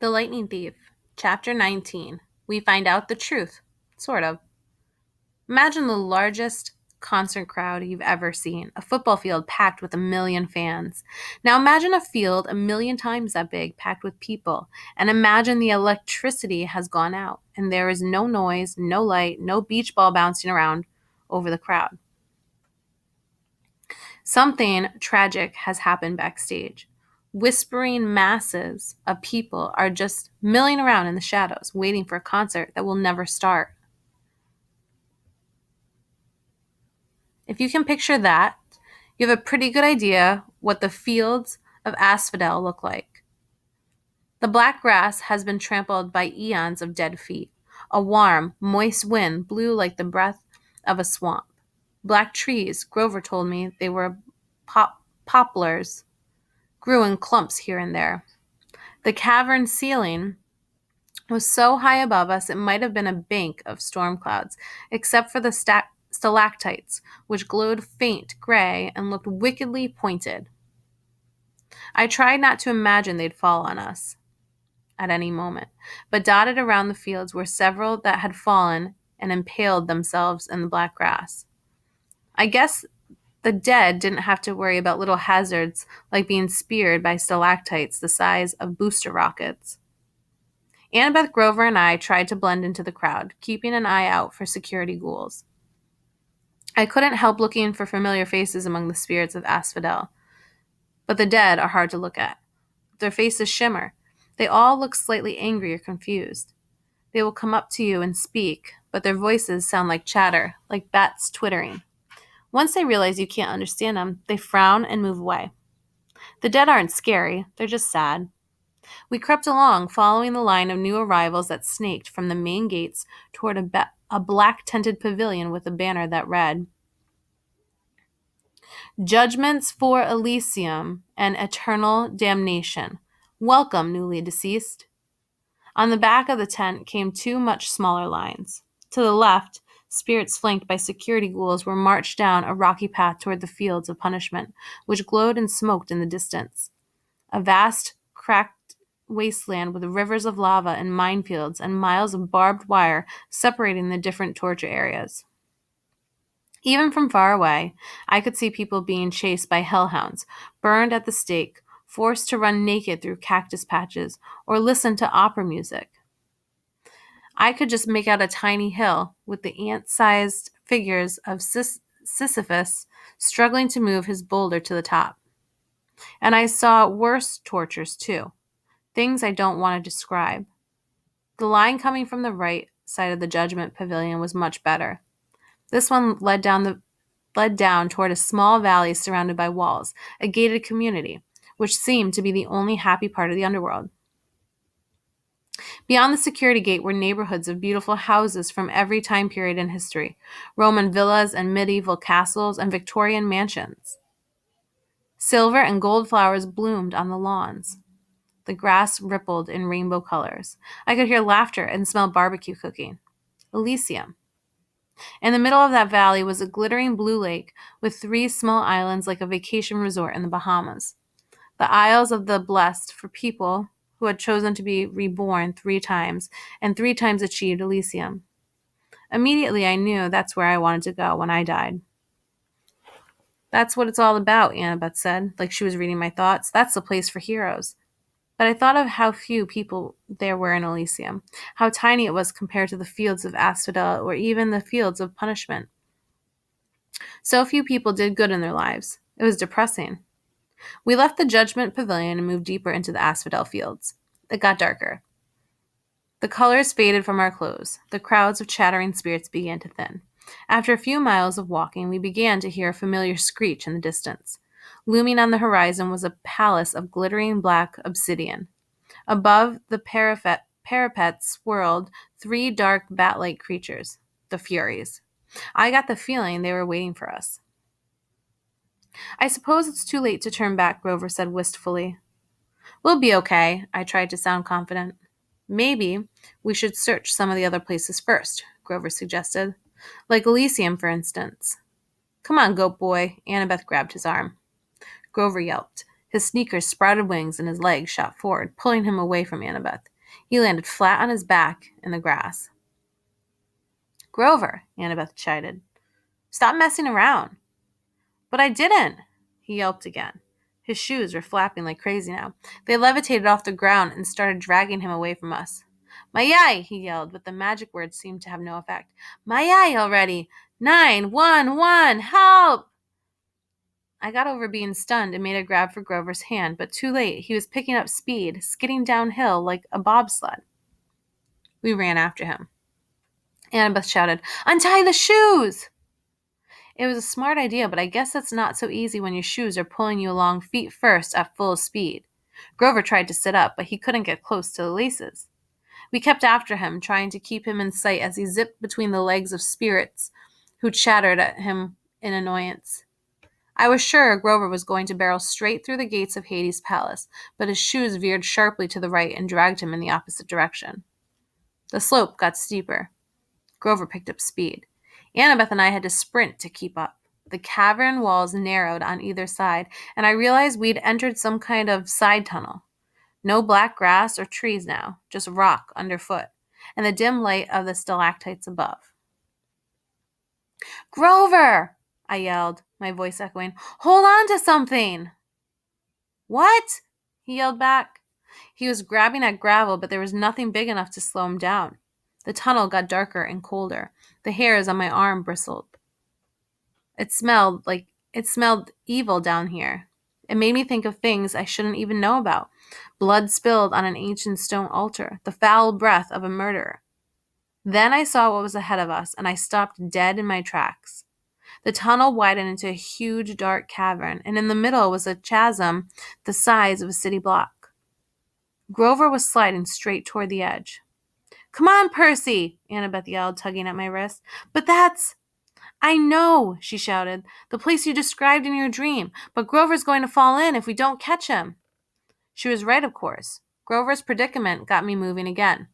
The Lightning Thief, Chapter 19. We find out the truth. Sort of. Imagine the largest concert crowd you've ever seen, a football field packed with 1 million fans. Now imagine a field 1 million times that big, packed with people, and imagine the electricity has gone out, and there is no noise, no light, no beach ball bouncing around over the crowd. Something tragic has happened backstage. Whispering masses of people are just milling around in the shadows, waiting for a concert that will never start. If you can picture that, you have a pretty good idea what the fields of asphodel look like. The black grass has been trampled by eons of dead feet. A warm, moist wind blew like the breath of a swamp. Black trees, Grover told me they were poplars, grew in clumps here and there. The cavern ceiling was so high above us it might have been a bank of storm clouds, except for the stalactites, which glowed faint gray and looked wickedly pointed. I tried not to imagine they'd fall on us at any moment, but dotted around the fields were several that had fallen and impaled themselves in the black grass. I guess the dead didn't have to worry about little hazards like being speared by stalactites the size of booster rockets. Annabeth, Grover, and I tried to blend into the crowd, keeping an eye out for security ghouls. I couldn't help looking for familiar faces among the spirits of asphodel, but the dead are hard to look at. Their faces shimmer. They all look slightly angry or confused. They will come up to you and speak, but their voices sound like chatter, like bats twittering. Once they realize you can't understand them, they frown and move away. The dead aren't scary, they're just sad. We crept along, following the line of new arrivals that snaked from the main gates toward a black-tented pavilion with a banner that read, "Judgments for Elysium and eternal damnation. Welcome, newly deceased." On the back of the tent came two much smaller lines. To the left, spirits flanked by security ghouls were marched down a rocky path toward the fields of punishment, which glowed and smoked in the distance. A vast, cracked wasteland with rivers of lava and minefields and miles of barbed wire separating the different torture areas. Even from far away, I could see people being chased by hellhounds, burned at the stake, forced to run naked through cactus patches, or listen to opera music. I could just make out a tiny hill with the ant-sized figures of Sisyphus struggling to move his boulder to the top. And I saw worse tortures too, things I don't want to describe. The line coming from the right side of the Judgment Pavilion was much better. This one led down toward a small valley surrounded by walls, a gated community, which seemed to be the only happy part of the underworld. Beyond the security gate were neighborhoods of beautiful houses from every time period in history, Roman villas and medieval castles and Victorian mansions. Silver and gold flowers bloomed on the lawns. The grass rippled in rainbow colors. I could hear laughter and smell barbecue cooking. Elysium. In the middle of that valley was a glittering blue lake with 3 small islands like a vacation resort in the Bahamas. The Isles of the Blessed for people who had chosen to be reborn 3 times and 3 times achieved Elysium. Immediately I knew that's where I wanted to go when I died. "That's what it's all about," Annabeth said, like she was reading my thoughts. "That's the place for heroes." But I thought of how few people there were in Elysium, how tiny it was compared to the fields of asphodel or even the fields of punishment. So few people did good in their lives. It was depressing. We left the Judgment Pavilion and moved deeper into the asphodel fields. It got darker. The colors faded from our clothes. The crowds of chattering spirits began to thin. After a few miles of walking, we began to hear a familiar screech in the distance. Looming on the horizon was a palace of glittering black obsidian. Above the parapets swirled 3 dark bat-like creatures, the Furies. I got the feeling they were waiting for us. "I suppose it's too late to turn back," Grover said wistfully. "We'll be okay," I tried to sound confident. "Maybe we should search some of the other places first," Grover suggested. "Like Elysium, for instance." "Come on, goat boy." Annabeth grabbed his arm. Grover yelped. His sneakers sprouted wings and his legs shot forward, pulling him away from Annabeth. He landed flat on his back in the grass. "Grover," Annabeth chided. "Stop messing around." "But I didn't," he yelped again. His shoes were flapping like crazy now. They levitated off the ground and started dragging him away from us. "Mayai!" he yelled, but the magic words seemed to have no effect. "Mayai already! 911! Help!" I got over being stunned and made a grab for Grover's hand, but too late. He was picking up speed, skidding downhill like a bobsled. We ran after him. Annabeth shouted, "Untie the shoes!" It was a smart idea, but I guess that's not so easy when your shoes are pulling you along feet first at full speed. Grover tried to sit up, but he couldn't get close to the laces. We kept after him, trying to keep him in sight as he zipped between the legs of spirits who chattered at him in annoyance. I was sure Grover was going to barrel straight through the gates of Hades' palace, but his shoes veered sharply to the right and dragged him in the opposite direction. The slope got steeper. Grover picked up speed. Annabeth and I had to sprint to keep up. The cavern walls narrowed on either side, and I realized we'd entered some kind of side tunnel. No black grass or trees now, just rock underfoot, and the dim light of the stalactites above. "Grover!" I yelled, my voice echoing. "Hold on to something!" "What?" he yelled back. He was grabbing at gravel, but there was nothing big enough to slow him down. The tunnel got darker and colder. The hairs on my arm bristled. It smelled evil down here. It made me think of things I shouldn't even know about. Blood spilled on an ancient stone altar, the foul breath of a murderer. Then I saw what was ahead of us, and I stopped dead in my tracks. The tunnel widened into a huge, dark cavern, and in the middle was a chasm the size of a city block. Grover was sliding straight toward the edge. "Come on, Percy!" Annabeth yelled, tugging at my wrist. "But that's—" "I know," she shouted. "The place you described in your dream. But Grover's going to fall in if we don't catch him." She was right, of course. Grover's predicament got me moving again.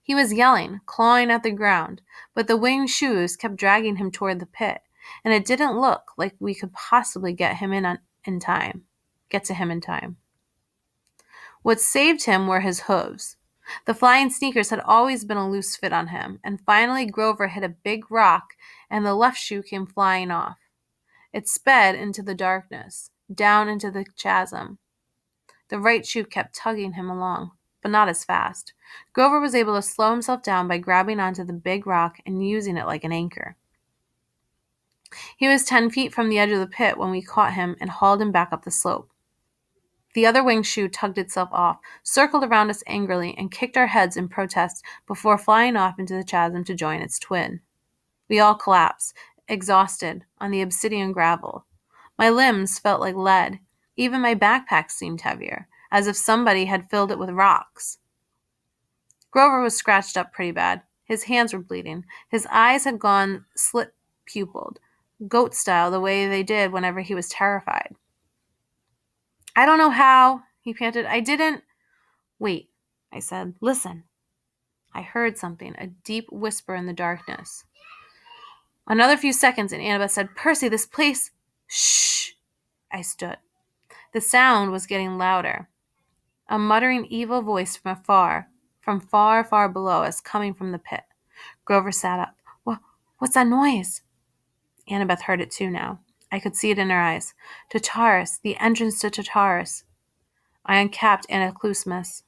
He was yelling, clawing at the ground, but the winged shoes kept dragging him toward the pit, and it didn't look like we could possibly get to him in time. What saved him were his hooves. The flying sneakers had always been a loose fit on him, and finally Grover hit a big rock, and the left shoe came flying off. It sped into the darkness, down into the chasm. The right shoe kept tugging him along, but not as fast. Grover was able to slow himself down by grabbing onto the big rock and using it like an anchor. He was 10 feet from the edge of the pit when we caught him and hauled him back up the slope. The other winged shoe tugged itself off, circled around us angrily, and kicked our heads in protest before flying off into the chasm to join its twin. We all collapsed, exhausted, on the obsidian gravel. My limbs felt like lead. Even my backpack seemed heavier, as if somebody had filled it with rocks. Grover was scratched up pretty bad. His hands were bleeding. His eyes had gone slit-pupiled, goat style, the way they did whenever he was terrified. "I don't know how," he panted. "I didn't—" "Wait," I said. "Listen." I heard something, a deep whisper in the darkness. Another few seconds, and Annabeth said, "Percy, this place—" "Shh!" I stood. The sound was getting louder. A muttering evil voice from far, far below us, coming from the pit. Grover sat up. What's that noise?" Annabeth heard it too now. I could see it in her eyes. "Tartarus, the entrance to Tartarus." I uncapped Anaclusmus.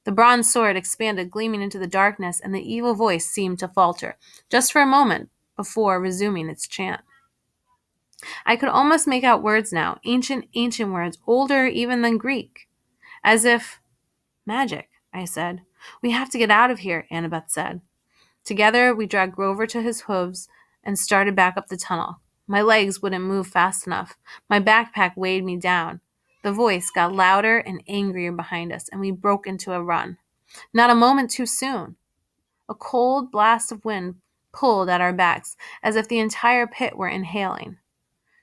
The bronze sword expanded, gleaming into the darkness, and the evil voice seemed to falter, just for a moment, before resuming its chant. I could almost make out words now, ancient words, older even than Greek. As if— "Magic," I said. "We have to get out of here," Annabeth said. Together, we dragged Grover to his hooves and started back up the tunnel. My legs wouldn't move fast enough. My backpack weighed me down. The voice got louder and angrier behind us, and we broke into a run. Not a moment too soon. A cold blast of wind pulled at our backs, as if the entire pit were inhaling.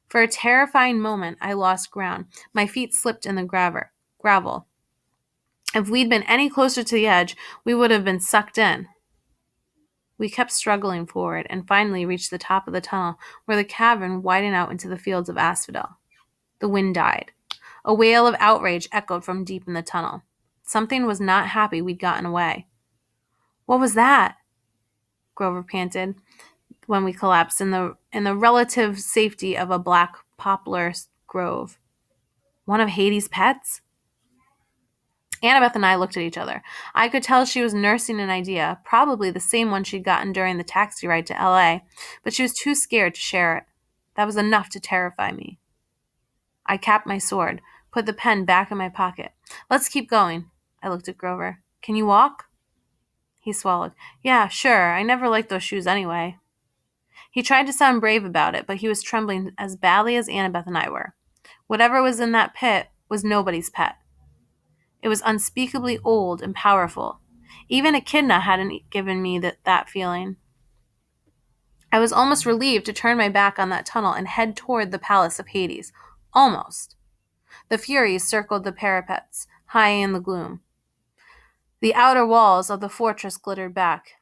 For a terrifying moment, I lost ground. My feet slipped in the gravel. If we'd been any closer to the edge, we would have been sucked in. We kept struggling forward and finally reached the top of the tunnel, where the cavern widened out into the fields of asphodel. The wind died. A wail of outrage echoed from deep in the tunnel. Something was not happy we'd gotten away. What was that? Grover panted when we collapsed in the relative safety of a black poplar grove. One of Hades' pets? Annabeth and I looked at each other. I could tell she was nursing an idea, probably the same one she'd gotten during the taxi ride to LA, but she was too scared to share it. That was enough to terrify me. I capped my sword, put the pen back in my pocket. Let's keep going. I looked at Grover. Can you walk? He swallowed. Yeah, sure. I never liked those shoes anyway. He tried to sound brave about it, but he was trembling as badly as Annabeth and I were. Whatever was in that pit was nobody's pet. It was unspeakably old and powerful. Even Echidna hadn't given me that feeling. I was almost relieved to turn my back on that tunnel and head toward the palace of Hades. Almost. The Furies circled the parapets, high in the gloom. The outer walls of the fortress glittered back,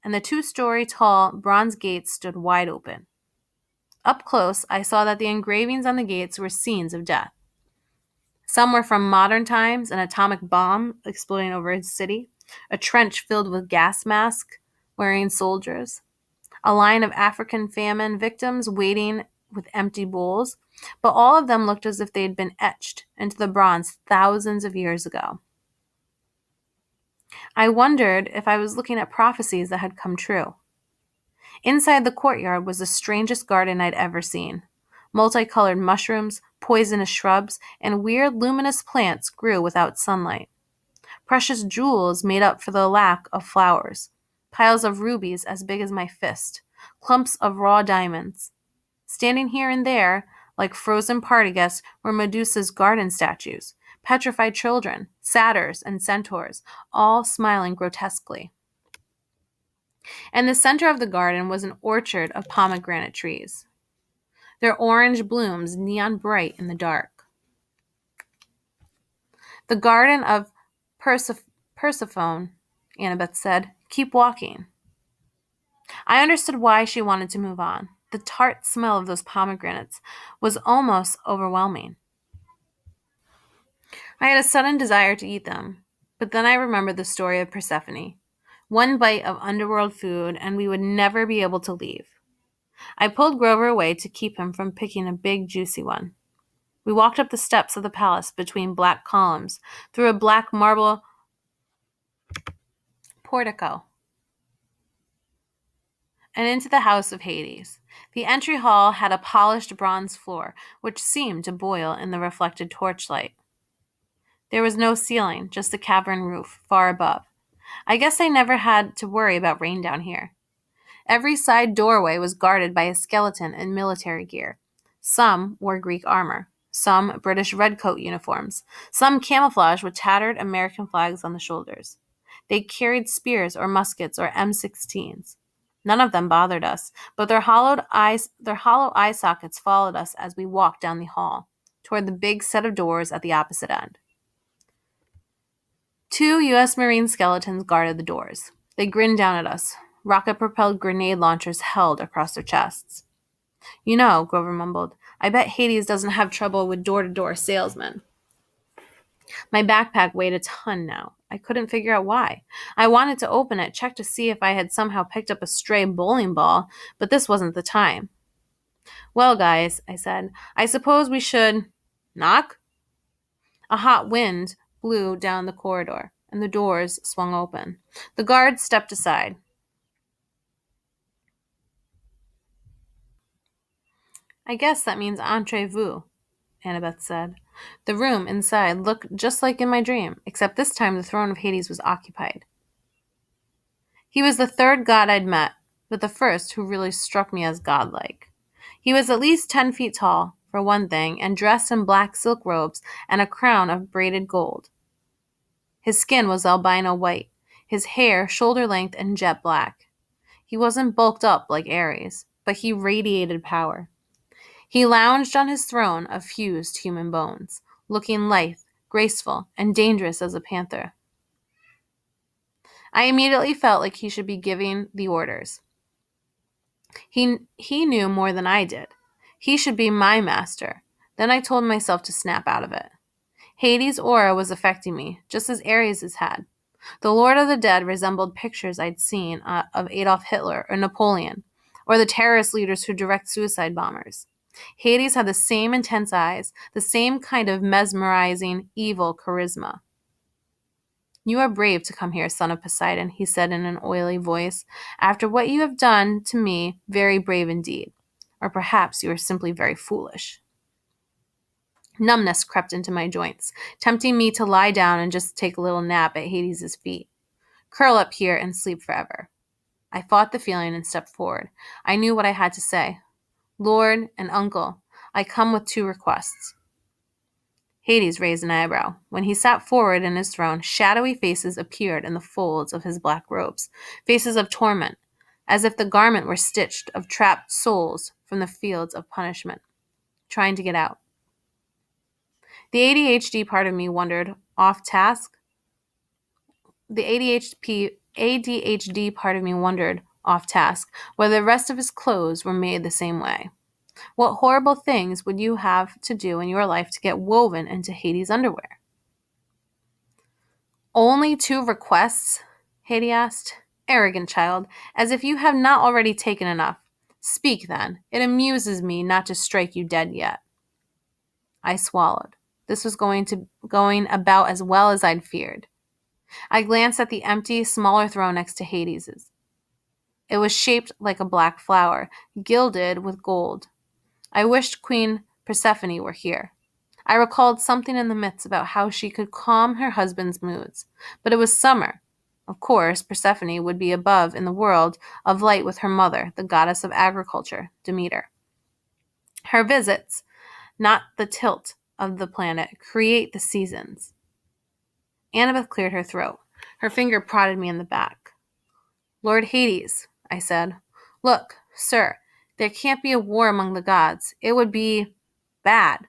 and the 2-story tall bronze gates stood wide open. Up close, I saw that the engravings on the gates were scenes of death. Some were from modern times, an atomic bomb exploding over a city, a trench filled with gas masks wearing soldiers, a line of African famine victims waiting with empty bowls, but all of them looked as if they had been etched into the bronze thousands of years ago. I wondered if I was looking at prophecies that had come true. Inside the courtyard was the strangest garden I'd ever seen. Multicolored mushrooms, poisonous shrubs, and weird luminous plants grew without sunlight. Precious jewels made up for the lack of flowers. Piles of rubies as big as my fist. Clumps of raw diamonds. Standing here and there, like frozen party guests, were Medusa's garden statues, petrified children, satyrs, and centaurs, all smiling grotesquely. In the center of the garden was an orchard of pomegranate trees, their orange blooms neon bright in the dark. The garden of Persephone, Annabeth said. Keep walking. I understood why she wanted to move on. The tart smell of those pomegranates was almost overwhelming. I had a sudden desire to eat them, but then I remembered the story of Persephone. One bite of underworld food, and we would never be able to leave. I pulled Grover away to keep him from picking a big, juicy one. We walked up the steps of the palace between black columns, through a black marble portico, and into the house of Hades. The entry hall had a polished bronze floor, which seemed to boil in the reflected torchlight. There was no ceiling, just a cavern roof, far above. I guess I never had to worry about rain down here. Every side doorway was guarded by a skeleton in military gear. Some wore Greek armor, some British redcoat uniforms, some camouflage with tattered American flags on the shoulders. They carried spears or muskets or M16s. None of them bothered us, but their hollow eye sockets followed us as we walked down the hall, toward the big set of doors at the opposite end. 2 U.S. Marine skeletons guarded the doors. They grinned down at us, rocket-propelled grenade launchers held across their chests. You know, Grover mumbled, I bet Hades doesn't have trouble with door-to-door salesmen. My backpack weighed a ton now. I couldn't figure out why. I wanted to open it, check to see if I had somehow picked up a stray bowling ball, but this wasn't the time. Well, guys, I said, I suppose we should... Knock? A hot wind blew down the corridor, and the doors swung open. The guards stepped aside. I guess that means entrez-vous, Annabeth said. The room inside looked just like in my dream, except this time the throne of Hades was occupied. He was the third god I'd met, but the first who really struck me as godlike. He was at least 10 feet tall, for one thing, and dressed in black silk robes and a crown of braided gold. His skin was albino white, his hair shoulder-length and jet black. He wasn't bulked up like Ares, but he radiated power. He lounged on his throne of fused human bones, looking lithe, graceful, and dangerous as a panther. I immediately felt like he should be giving the orders. He knew more than I did. He should be my master. Then I told myself to snap out of it. Hades' aura was affecting me, just as Ares' had. The Lord of the Dead resembled pictures I'd seen of Adolf Hitler or Napoleon, or the terrorist leaders who direct suicide bombers. Hades had the same intense eyes, the same kind of mesmerizing, evil charisma. You are brave to come here, son of Poseidon, he said in an oily voice. After what you have done to me, very brave indeed. Or perhaps you are simply very foolish. Numbness crept into my joints, tempting me to lie down and just take a little nap at Hades' feet. Curl up here and sleep forever. I fought the feeling and stepped forward. I knew what I had to say. Lord and uncle, I come with 2 requests. Hades raised an eyebrow. When he sat forward in his throne, shadowy faces appeared in the folds of his black robes, faces of torment, as if the garment were stitched of trapped souls from the fields of punishment, trying to get out. The ADHD part of me wondered, off task? The ADHD part of me wondered, off task, whether the rest of his clothes were made the same way. What horrible things would you have to do in your life to get woven into Hades' underwear? Only 2 requests? Hades asked. Arrogant child, as if you have not already taken enough. Speak then. It amuses me not to strike you dead yet. I swallowed. This was going about as well as I'd feared. I glanced at the empty, smaller throne next to Hades's. It was shaped like a black flower, gilded with gold. I wished Queen Persephone were here. I recalled something in the myths about how she could calm her husband's moods. But it was summer. Of course, Persephone would be above in the world of light with her mother, the goddess of agriculture, Demeter. Her visits, not the tilt of the planet, create the seasons. Annabeth cleared her throat. Her finger prodded me in the back. Lord Hades, I said. Look, sir, there can't be a war among the gods. It would be bad.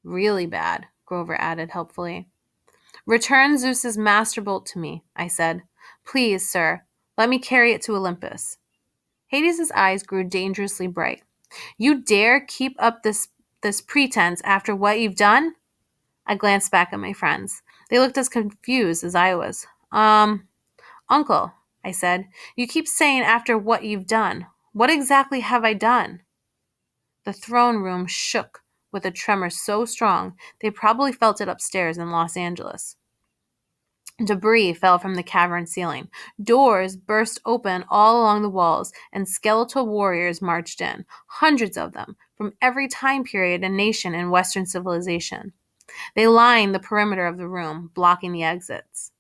Really bad, Grover added helpfully. Return Zeus's master bolt to me, I said. Please, sir, let me carry it to Olympus. Hades' eyes grew dangerously bright. You dare keep up this pretense after what you've done? I glanced back at my friends. They looked as confused as I was. Uncle, I said, you keep saying after what you've done. What exactly have I done? The throne room shook with a tremor so strong they probably felt it upstairs in Los Angeles. Debris fell from the cavern ceiling. Doors burst open all along the walls, and skeletal warriors marched in, hundreds of them, from every time period and nation in Western civilization. They lined the perimeter of the room, blocking the exits.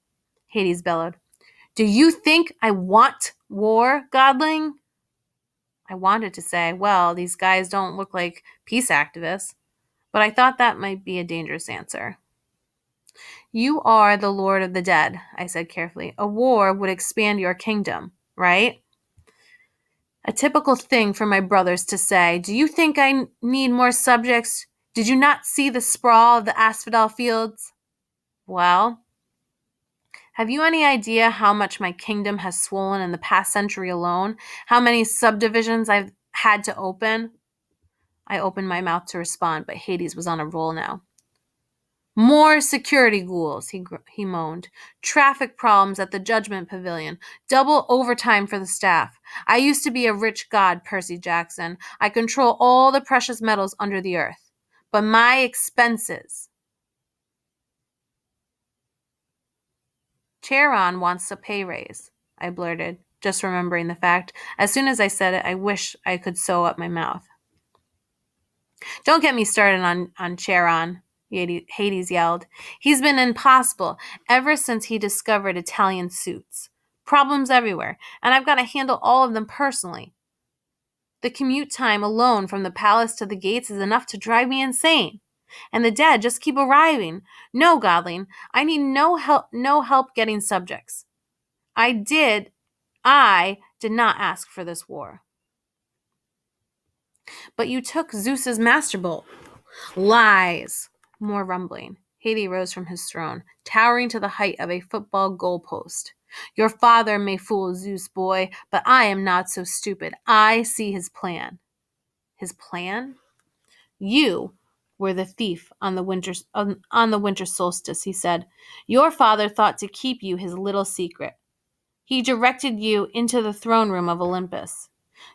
Hades bellowed, Do you think I want war, godling? I wanted to say, well, these guys don't look like peace activists, but I thought that might be a dangerous answer. You are the Lord of the Dead, I said carefully. A war would expand your kingdom, right? A typical thing for my brothers to say. Do you think I need more subjects? Did you not see the sprawl of the asphodel fields? Well, have you any idea how much my kingdom has swollen in the past century alone? How many subdivisions I've had to open? I opened my mouth to respond, but Hades was on a roll now. More security ghouls, he moaned. Traffic problems at the Judgment Pavilion. Double overtime for the staff. I used to be a rich god, Percy Jackson. I control all the precious metals under the earth. But my expenses. Charon wants a pay raise, I blurted, just remembering the fact. As soon as I said it, I wish I could sew up my mouth. Don't get me started on Charon, Hades yelled. He's been impossible ever since he discovered Italian suits. Problems everywhere, and I've got to handle all of them personally. The commute time alone from the palace to the gates is enough to drive me insane. And the dead just keep arriving. No, Godling, I need no help getting subjects. I did not ask for this war. But you took Zeus's master bolt. Lies. More rumbling. Hades rose from his throne, towering to the height of a football goalpost. Your father may fool Zeus, boy, but I am not so stupid. I see his plan. His plan? You were the thief on the winter solstice, he said. Your father thought to keep you his little secret. He directed you into the throne room of Olympus.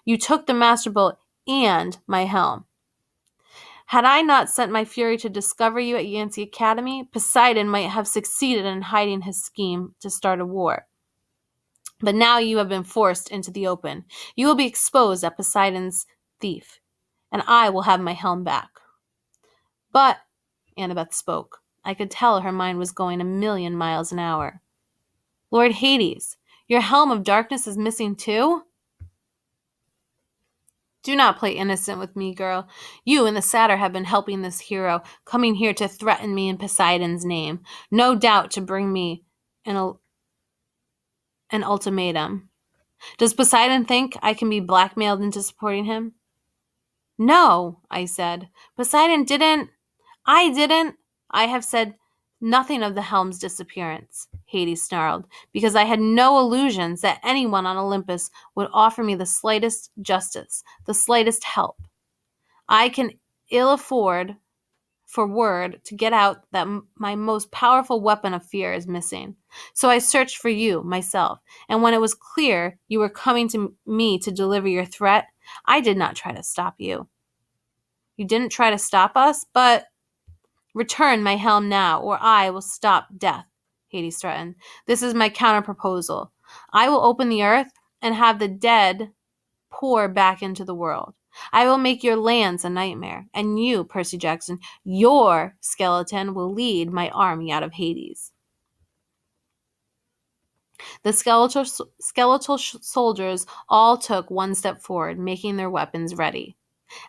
You took the master bolt and my helm. Had I not sent my fury to discover you at Yancy Academy, Poseidon might have succeeded in hiding his scheme to start a war. But now you have been forced into the open. You will be exposed as Poseidon's thief, and I will have my helm back. But, Annabeth spoke. I could tell her mind was going 1,000,000 miles an hour. Lord Hades, your helm of darkness is missing too? Do not play innocent with me, girl. You and the satyr have been helping this hero, coming here to threaten me in Poseidon's name. No doubt to bring me an ultimatum. Does Poseidon think I can be blackmailed into supporting him? No, I said. Poseidon didn't. I didn't. I have said nothing of the helm's disappearance, Hades snarled, because I had no illusions that anyone on Olympus would offer me the slightest justice, the slightest help. I can ill afford for word to get out that my most powerful weapon of fear is missing. So I searched for you myself, and when it was clear you were coming to me to deliver your threat, I did not try to stop you. You didn't try to stop us, but return my helm now, or I will stop death, Hades threatened. This is my counter-proposal. I will open the earth and have the dead pour back into the world. I will make your lands a nightmare, and you, Percy Jackson, your skeleton will lead my army out of Hades. The skeletal soldiers all took one step forward, making their weapons ready.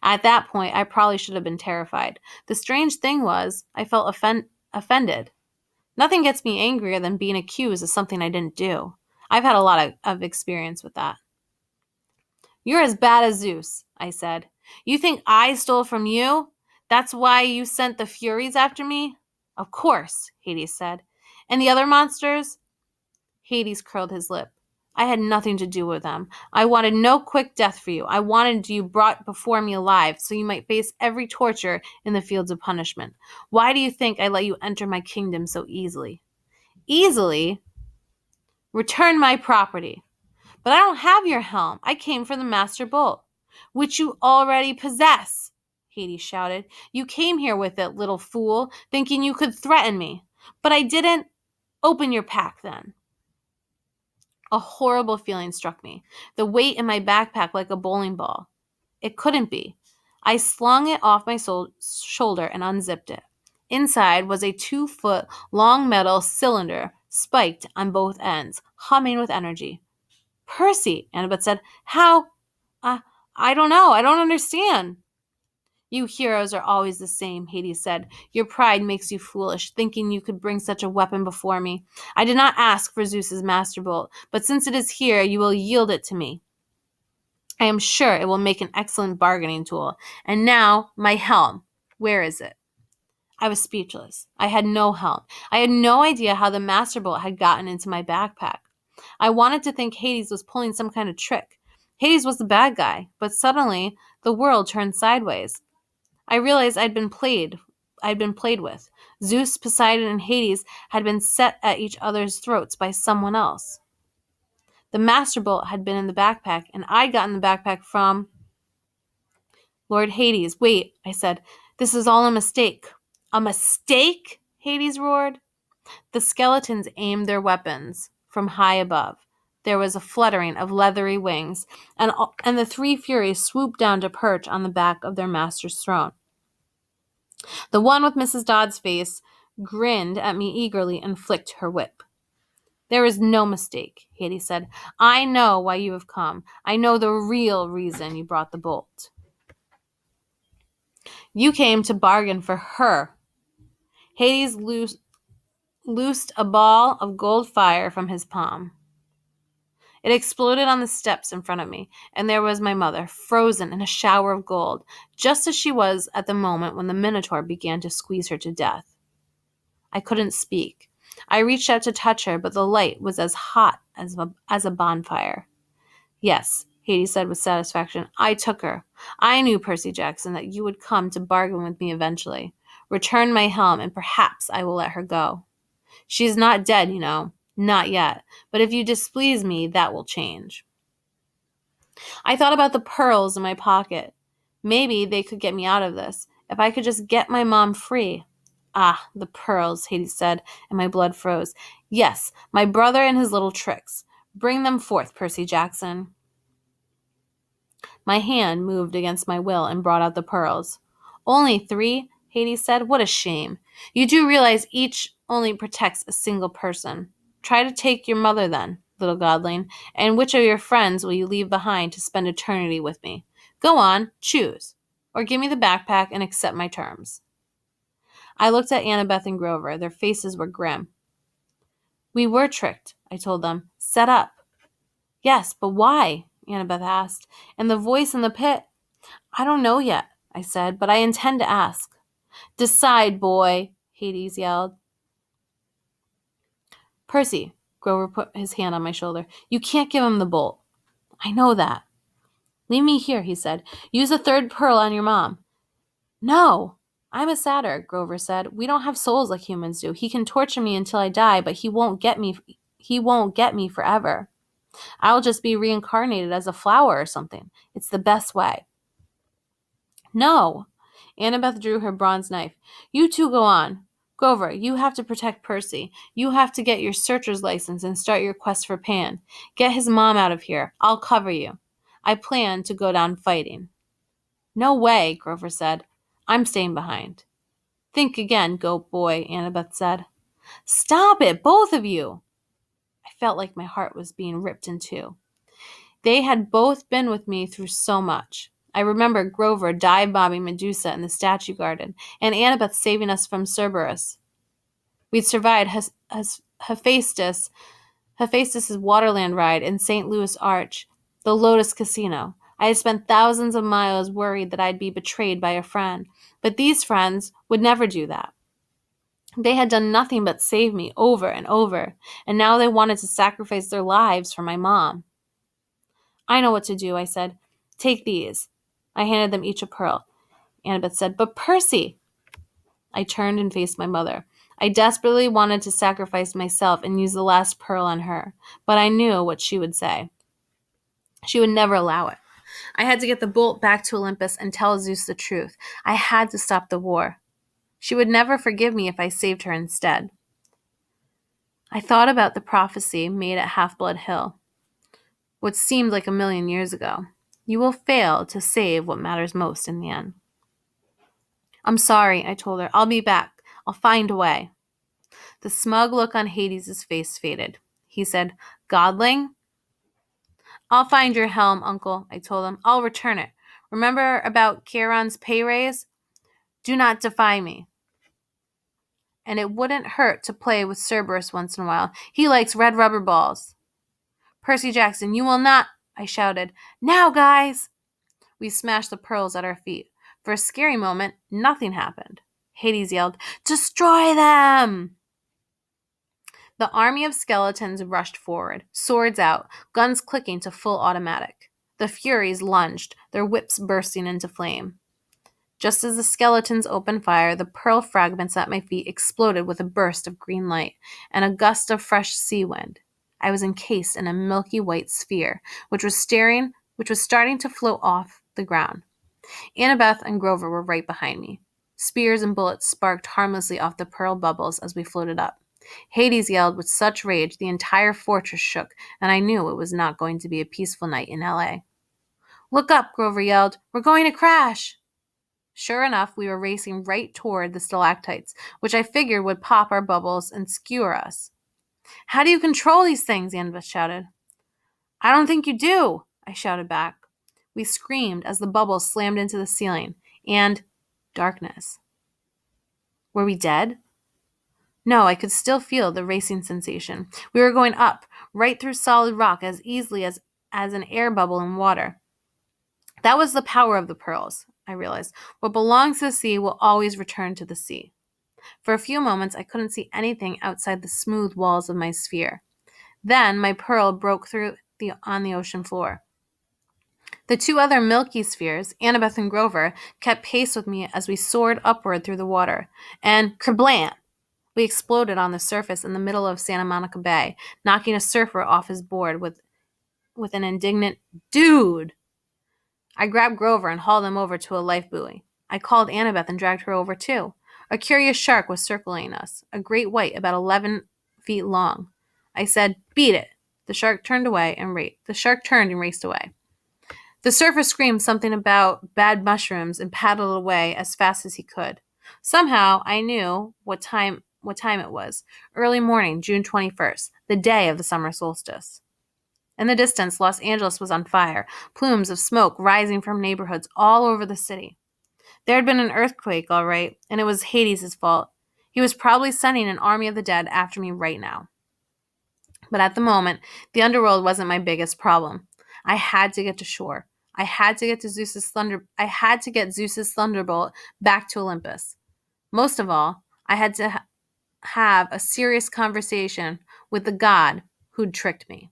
At that point, I probably should have been terrified. The strange thing was, I felt offended. Nothing gets me angrier than being accused of something I didn't do. I've had a lot of experience with that. You're as bad as Zeus, I said. You think I stole from you? That's why you sent the Furies after me? Of course, Hades said. And the other monsters? Hades curled his lip. I had nothing to do with them. I wanted no quick death for you. I wanted you brought before me alive so you might face every torture in the fields of punishment. Why do you think I let you enter my kingdom so easily? Easily? Return my property. But I don't have your helm. I came for the Master Bolt, which you already possess, Hades shouted. You came here with it, little fool, thinking you could threaten me. But I didn't. Open your pack then. A horrible feeling struck me, the weight in my backpack like a bowling ball. It couldn't be. I slung it off my shoulder and unzipped it. Inside was a 2-foot long metal cylinder, spiked on both ends, humming with energy. Percy, Annabeth said. How? I don't know. I don't understand. You heroes are always the same, Hades said. Your pride makes you foolish, thinking you could bring such a weapon before me. I did not ask for Zeus's master bolt, but since it is here, you will yield it to me. I am sure it will make an excellent bargaining tool. And now, my helm. Where is it? I was speechless. I had no helm. I had no idea how the master bolt had gotten into my backpack. I wanted to think Hades was pulling some kind of trick. Hades was the bad guy, but suddenly the world turned sideways. I realized I'd been played with. Zeus, Poseidon, and Hades had been set at each other's throats by someone else. The master bolt had been in the backpack, and I'd gotten the backpack from Lord Hades. Wait, I said. This is all a mistake. A mistake? Hades roared. The skeletons aimed their weapons from high above. There was a fluttering of leathery wings, and the 3 Furies swooped down to perch on the back of their master's throne. The one with Mrs. Dodd's face grinned at me eagerly and flicked her whip. There is no mistake, Hades said. I know why you have come. I know the real reason you brought the bolt. You came to bargain for her. Hades loosed a ball of gold fire from his palm. It exploded on the steps in front of me, and there was my mother, frozen in a shower of gold, just as she was at the moment when the Minotaur began to squeeze her to death. I couldn't speak. I reached out to touch her, but the light was as hot as a bonfire. Yes, Hades said with satisfaction. I took her. I knew, Percy Jackson, that you would come to bargain with me eventually. Return my helm, and perhaps I will let her go. She is not dead, you know. Not yet. But if you displease me, that will change. I thought about the pearls in my pocket. Maybe they could get me out of this. If I could just get my mom free. Ah, the pearls, Hades said, and my blood froze. Yes, my brother and his little tricks. Bring them forth, Percy Jackson. My hand moved against my will and brought out the pearls. Only 3, Hades said. What a shame. You do realize each only protects a single person. Try to take your mother then, little godling, and which of your friends will you leave behind to spend eternity with me? Go on, choose. Or give me the backpack and accept my terms. I looked at Annabeth and Grover. Their faces were grim. We were tricked, I told them. Set up. Yes, but why? Annabeth asked. And the voice in the pit? I don't know yet, I said, but I intend to ask. Decide, boy, Hades yelled. Percy, Grover put his hand on my shoulder. You can't give him the bolt. I know that. Leave me here, he said. Use a 3rd pearl on your mom. No, I'm a satyr, Grover said. We don't have souls like humans do. He can torture me until I die, but he won't get me. He won't get me forever. I'll just be reincarnated as a flower or something. It's the best way. No. Annabeth drew her bronze knife. You two go on. Grover, you have to protect Percy. You have to get your searcher's license and start your quest for Pan. Get his mom out of here. I'll cover you. I plan to go down fighting. No way, Grover said. I'm staying behind. Think again, goat boy, Annabeth said. Stop it, both of you. I felt like my heart was being ripped in two. They had both been with me through so much. I remember Grover dive-bombing Medusa in the statue garden, and Annabeth saving us from Cerberus. We'd survived Hephaestus's Waterland ride in St. Louis Arch, the Lotus Casino. I had spent thousands of miles worried that I'd be betrayed by a friend, but these friends would never do that. They had done nothing but save me over and over, and now they wanted to sacrifice their lives for my mom. I know what to do, I said. Take these. I handed them each a pearl. Annabeth said, But Percy! I turned and faced my mother. I desperately wanted to sacrifice myself and use the last pearl on her, but I knew what she would say. She would never allow it. I had to get the bolt back to Olympus and tell Zeus the truth. I had to stop the war. She would never forgive me if I saved her instead. I thought about the prophecy made at Half-Blood Hill, what seemed like 1,000,000 years ago. You will fail to save what matters most in the end. I'm sorry, I told her. I'll be back. I'll find a way. The smug look on Hades' face faded. He said, Godling? I'll find your helm, Uncle, I told him. I'll return it. Remember about Charon's pay raise? Do not defy me. And it wouldn't hurt to play with Cerberus once in a while. He likes red rubber balls. Percy Jackson, you will not, I shouted. Now, guys! We smashed the pearls at our feet. For a scary moment, nothing happened. Hades yelled, Destroy them! The army of skeletons rushed forward, swords out, guns clicking to full automatic. The Furies lunged, their whips bursting into flame. Just as the skeletons opened fire, the pearl fragments at my feet exploded with a burst of green light and a gust of fresh sea wind. I was encased in a milky white sphere, which was starting to float off the ground. Annabeth and Grover were right behind me. Spears and bullets sparked harmlessly off the pearl bubbles as we floated up. Hades yelled with such rage the entire fortress shook, and I knew it was not going to be a peaceful night in L.A. Look up, Grover yelled. We're going to crash! Sure enough, we were racing right toward the stalactites, which I figured would pop our bubbles and skewer us. How do you control these things? Annabeth shouted. I don't think you do, I shouted back. We screamed as the bubbles slammed into the ceiling, and darkness. Were we dead? No, I could still feel the racing sensation. We were going up, right through solid rock as easily as an air bubble in water. That was the power of the pearls, I realized. What belongs to the sea will always return to the sea. For a few moments, I couldn't see anything outside the smooth walls of my sphere. Then my pearl broke through on the ocean floor. The two other milky spheres, Annabeth and Grover, kept pace with me as we soared upward through the water. And kerblam! We exploded on the surface in the middle of Santa Monica Bay, knocking a surfer off his board with an indignant, "Dude!" I grabbed Grover and hauled him over to a life buoy. I called Annabeth and dragged her over too. A curious shark was circling us, a great white about 11 feet long. I said, "Beat it." The shark turned and raced away. The surfer screamed something about bad mushrooms and paddled away as fast as he could. Somehow I knew what time it was. Early morning, June 21st, the day of the summer solstice. In the distance, Los Angeles was on fire, plumes of smoke rising from neighborhoods all over the city. There had been an earthquake, all right, and it was Hades' fault. He was probably sending an army of the dead after me right now. But at the moment, the underworld wasn't my biggest problem. I had to get to shore. I had to get Zeus's thunderbolt back to Olympus. Most of all, I had to have a serious conversation with the god who'd tricked me.